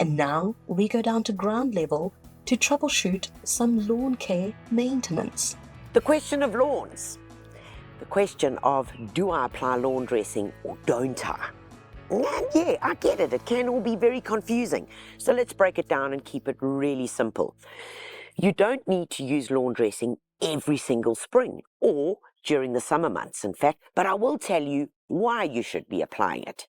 And now we go down to ground level to troubleshoot some lawn care maintenance. The question of lawns. The question of, do I apply lawn dressing or don't I? And yeah, I get it. It can all be very confusing. So let's break it down and keep it really simple. You don't need to use lawn dressing every single spring or during the summer months, in fact, but I will tell you why you should be applying it.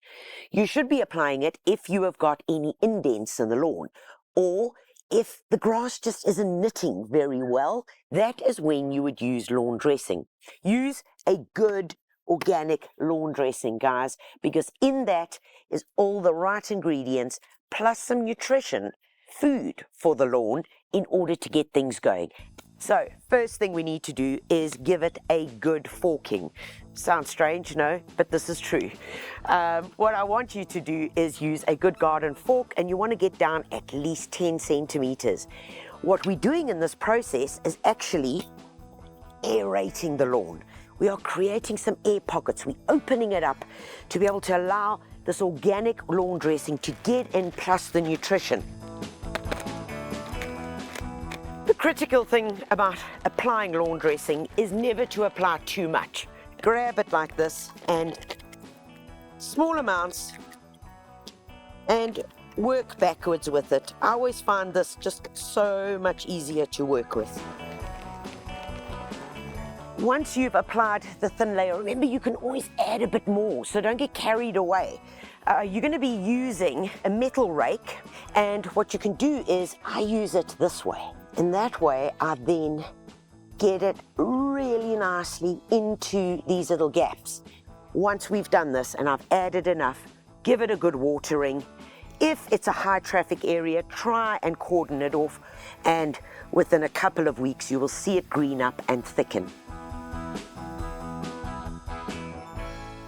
You should be applying it if you have got any indents in the lawn, or if the grass just isn't knitting very well. That is when you would use lawn dressing. Use a good organic lawn dressing, guys, because in that is all the right ingredients plus some nutrition, food for the lawn in order to get things going. So first thing we need to do is give it a good forking. Sounds strange, no? But this is true. What I want you to do is use a good garden fork, and you want to get down at least 10 centimeters. What we're doing in this process is actually aerating the lawn. We are creating some air pockets. We're opening it up to be able to allow this organic lawn dressing to get in, plus the nutrition. The critical thing about applying lawn dressing is never to apply too much. Grab it like this, and small amounts, and work backwards with it. I always find this just so much easier to work with. Once you've applied the thin layer, remember you can always add a bit more, so don't get carried away. You're going to be using a metal rake, and what you can do is I use it this way. In that way, I then get it really nicely into these little gaps. Once we've done this and I've added enough, give it a good watering. If it's a high traffic area, try and cordon it off, and within a couple of weeks you will see it green up and thicken.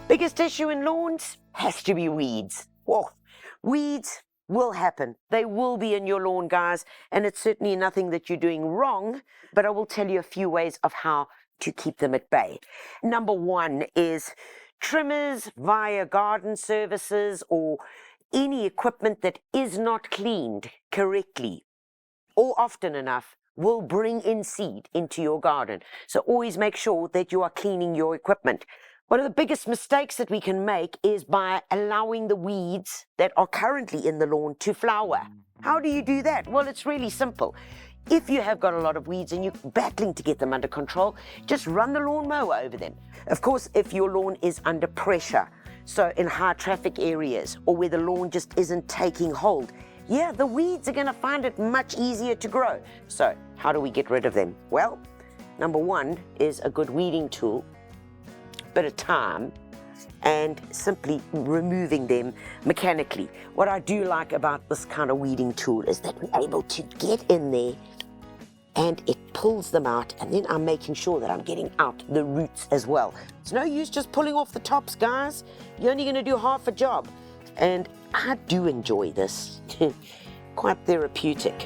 Biggest issue in lawns has to be weeds. Whoa, weeds will happen. They will be in your lawn, guys, and it's certainly nothing that you're doing wrong, but I will tell you a few ways of how to keep them at bay. Number one is trimmers via garden services or any equipment that is not cleaned correctly or often enough will bring in seed into your garden. So always make sure that you are cleaning your equipment. One of the biggest mistakes that we can make is by allowing the weeds that are currently in the lawn to flower. How do you do that? Well, it's really simple. If you have got a lot of weeds and you're battling to get them under control, just run the lawnmower over them. Of course, if your lawn is under pressure, so in high traffic areas or where the lawn just isn't taking hold, yeah, the weeds are going to find it much easier to grow. So how do we get rid of them? Well, number one is a good weeding tool. Bit of time and simply removing them mechanically. What I do like about this kind of weeding tool is that we're able to get in there and it pulls them out, and then I'm making sure that I'm getting out the roots as well. It's no use just pulling off the tops, guys. You're only going to do half a job, and I do enjoy this. Quite therapeutic.